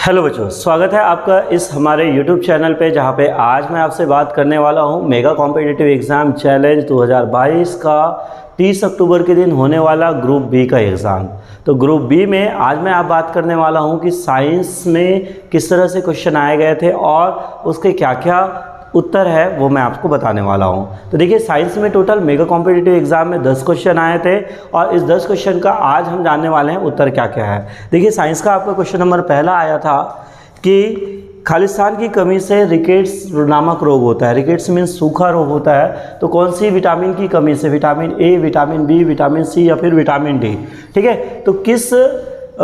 Hello बच्चों, स्वागत है आपका इस हमारे YouTube चैनल पे, जहाँ पे आज मैं आपसे बात करने वाला हूँ मेगा कॉम्पिटिटिव एग्ज़ाम चैलेंज 2022 का 30 अक्टूबर के दिन होने वाला ग्रुप बी का एग्ज़ाम। तो ग्रुप बी में आज मैं आप बात करने वाला हूँ कि साइंस में किस तरह से क्वेश्चन आए गए थे और उसके क्या क्या उत्तर है वो मैं आपको बताने वाला हूँ। तो देखिए, साइंस में टोटल मेगा कॉम्पिटिटिव एग्जाम में 10 क्वेश्चन आए थे और इस 10 क्वेश्चन का आज हम जानने वाले हैं उत्तर क्या क्या है। देखिए, साइंस का आपका क्वेश्चन नंबर पहला आया था कि खालिस्तान की कमी से रिकेट्स नामक रोग होता है। रिकेट्स मीन्स सूखा रोग होता है। तो कौन सी विटामिन की कमी से? Vitamin A, vitamin B, vitamin C या फिर विटामिन डी। ठीक है, तो किस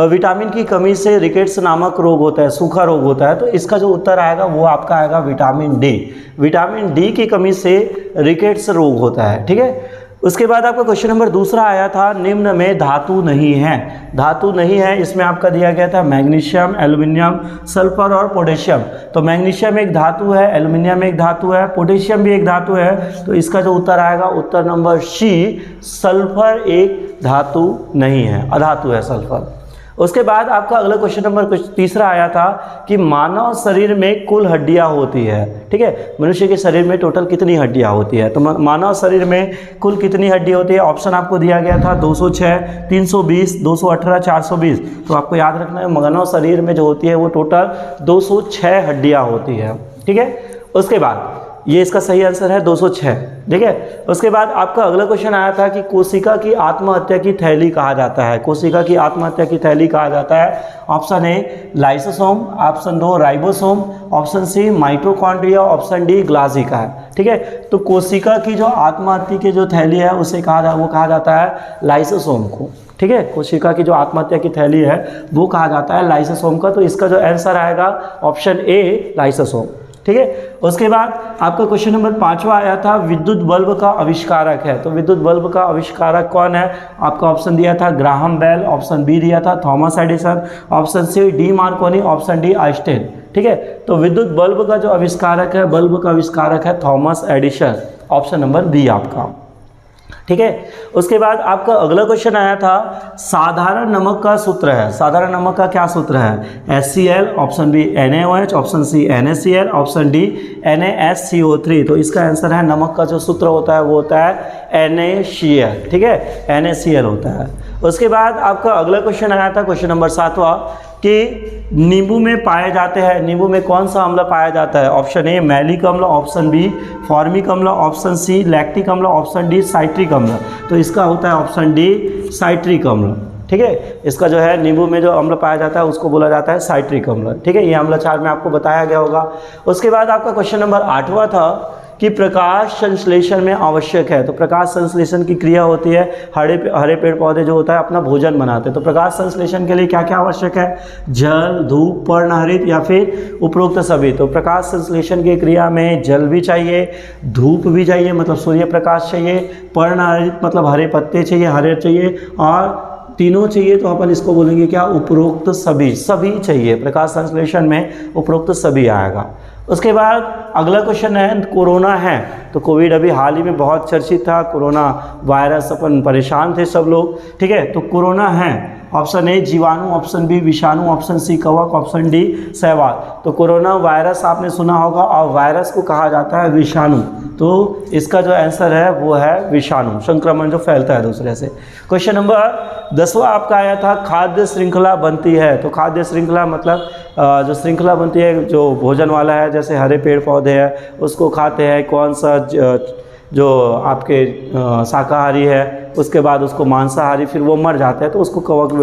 विटामिन की कमी से रिकेट्स नामक रोग होता है, सूखा रोग होता है? तो इसका जो उत्तर आएगा वो आपका आएगा विटामिन डी। विटामिन डी की कमी से रिकेट्स रोग होता है। ठीक है, उसके बाद आपका क्वेश्चन नंबर दूसरा आया था, निम्न में धातु नहीं है। धातु नहीं है, इसमें आपका दिया गया था मैग्नीशियम, एल्युमिनियम, सल्फर और पोटेशियम। तो मैग्नीशियम एक धातु है, एल्युमिनियम एक धातु है, पोटेशियम भी एक धातु है। तो इसका जो उत्तर आएगा उत्तर नंबर सी, सल्फर एक धातु नहीं है, अधातु है सल्फर। उसके बाद आपका अगला क्वेश्चन नंबर तीसरा आया था कि मानव शरीर में कुल हड्डियां होती है। ठीक है, मनुष्य के शरीर में टोटल कितनी हड्डियां होती है? तो मानव शरीर में कुल कितनी हड्डी होती है? ऑप्शन आपको दिया गया था 206, 320, 218, 420। तो आपको याद रखना है, मानव शरीर में जो होती है वो टोटल 206 हड्डियां होती है। ठीक है, उसके बाद ये इसका सही आंसर है 206। ठीक है, उसके बाद आपका अगला क्वेश्चन आया था कि कोशिका की आत्महत्या की थैली कहा जाता है। कोशिका की आत्महत्या की थैली कहा जाता है। Option A lysosome, option 2 ribosome, option C mitochondria, option D ग्लासिका। ठीक है, तो कोशिका की जो आत्महत्या की जो थैली है उसे कहा जाता है लाइसोसोम को। ठीक है, कोशिका की जो आत्महत्या की थैली है वो कहा जाता है लाइसोसोम का। तो इसका जो आंसर आएगा ऑप्शन ए लाइसोसोम। ठीक है, उसके बाद आपका क्वेश्चन नंबर 5वां आया था, विद्युत बल्ब का आविष्कारक है। तो विद्युत बल्ब का आविष्कारक कौन है? आपका ऑप्शन दिया था ग्राहम बेल, ऑप्शन बी दिया था Thomas Edison, option C D Marconi, option D Einstein. ठीक है, तो विद्युत बल्ब का जो आविष्कारक है, बल्ब का आविष्कारक है Thomas Edison. Option number B आपका। ठीक है, उसके बाद आपका अगला क्वेश्चन आया था, साधारण नमक का सूत्र है। साधारण नमक का क्या सूत्र है? HCl, option B NaOH, option C NaCl, option D NaSCO3। तो इसका आंसर है, नमक का जो सूत्र होता है वो होता है NaCl। ठीक है, NaCl होता है। उसके बाद आपका अगला क्वेश्चन आया था, क्वेश्चन नंबर 7वां, कि नींबू में पाए जाते हैं, नींबू में कौन सा अम्ल पाया जाता है? ऑप्शन ए मैलिक अम्ल, ऑप्शन बी फॉर्मिक अम्ल, ऑप्शन सी लैक्टिक अम्ल, ऑप्शन डी साइट्रिक अम्ल। तो इसका होता है ऑप्शन डी साइट्रिक अम्ल। ठीक है, इसका जो है नींबू में जो अम्ल पाया जाता है उसको बोला जाता है साइट्रिक अम्ल। ठीक है, ये अम्ल चार में आपको बताया गया होगा। उसके बाद आपका क्वेश्चन नंबर 8वां था कि प्रकाश संश्लेषण में आवश्यक है। तो प्रकाश संश्लेषण की क्रिया होती है, हरे पेड़ पौधे जो होता है अपना भोजन बनाते हैं। तो प्रकाश संश्लेषण के लिए क्या क्या आवश्यक है? जल, धूप, पर्णहरित या फिर उपरोक्त सभी। तो प्रकाश संश्लेषण की क्रिया में जल भी चाहिए, धूप भी चाहिए मतलब सूर्य प्रकाश चाहिए, पर्णहरित मतलब हरे पत्ते चाहिए, हरे चाहिए, और तीनों चाहिए तो अपन इसको बोलेंगे क्या? उपरोक्त सभी। सभी चाहिए, प्रकाश संश्लेषण में उपरोक्त सभी आएगा। उसके बाद अगला क्वेश्चन है, कोरोना है। तो कोविड अभी हाल ही में बहुत चर्चित था, कोरोना वायरस, अपन परेशान थे सब लोग। ठीक है, तो कोरोना है। ऑप्शन ए जीवाणु, ऑप्शन बी विषाणु, ऑप्शन सी कवक, ऑप्शन डी शैवाल। तो कोरोना वायरस आपने सुना होगा और वायरस को कहा जाता है विषाणु। तो इसका जो आंसर है वो है विषाणु, संक्रमण जो फैलता है दूसरे से। क्वेश्चन नंबर 10वां आपका आया था, खाद्य श्रृंखला बनती है। तो खाद्य श्रृंखला मतलब जो श्रृंखला बनती है, जो भोजन वाला है, जैसे हरे पेड़ पौधे हैं उसको खाते हैं, कौन सा जो आपके शाकाहारी है उसके बाद उसको मांसाहारी, फिर वो मर जाता है तो उसको कवक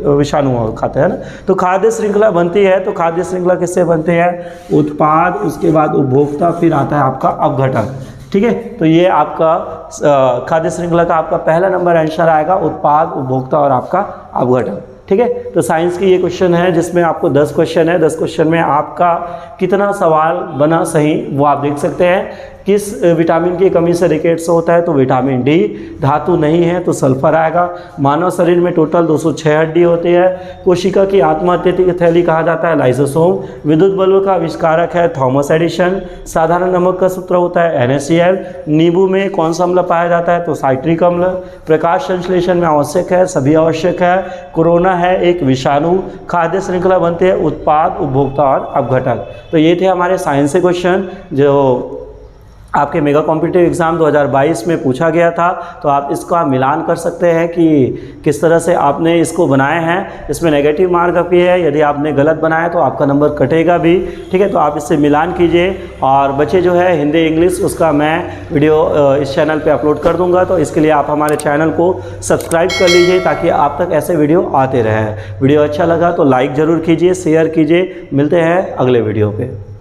विषाणु खाते हैं ना। तो खाद्य श्रृंखला बनती है। तो खाद्य श्रृंखला किससे बनती है? उत्पाद, उसके बाद उपभोक्ता, फिर आता है आपका अपघटन। ठीक है, तो ये आपका खाद्य श्रृंखला का आपका पहला नंबर आंसर आएगा, उत्पाद, उपभोक्ता और आपका अपघटन। ठीक है, तो साइंस की ये क्वेश्चन है जिसमें आपको 10 क्वेश्चन है। 10 क्वेश्चन में आपका कितना सवाल बना सही वो आप देख सकते हैं। किस विटामिन की कमी से रिकेट्स होता है, तो विटामिन डी। धातु नहीं है तो सल्फर आएगा। मानव शरीर में टोटल 206 हड्डी होती है। कोशिका की आत्महत्या थैली कहा जाता है लाइसोसोम। विद्युत बल्ब का आविष्कारक है थॉमस एडिसन। साधारण नमक का सूत्र होता है NaCl। नींबू में कौन सा अम्ल पाया जाता है, तो साइट्रिक अम्ल। प्रकाश संश्लेषण में आवश्यक है, सभी आवश्यक है। कोरोना है एक विषाणु। खाद्य श्रृंखला बनते हैं उत्पाद, उपभोक्ता और अपघटक। तो ये थे हमारे साइंस के क्वेश्चन जो आपके मेगा कॉम्पिटिटिव एग्ज़ाम 2022 में पूछा गया था। तो आप इसका मिलान कर सकते हैं कि किस तरह से आपने इसको बनाए हैं। इसमें नेगेटिव मार्क भी है, यदि आपने गलत बनाया तो आपका नंबर कटेगा भी, ठीक है। तो आप इससे मिलान कीजिए। और बच्चे जो है हिंदी इंग्लिश उसका मैं वीडियो इस चैनल पे अपलोड कर दूंगा, तो इसके लिए आप हमारे चैनल को सब्सक्राइब कर लीजिए ताकि आप तक ऐसे वीडियो आते रहें। वीडियो अच्छा लगा तो लाइक ज़रूर कीजिए, शेयर कीजिए। मिलते हैं अगले वीडियो पे।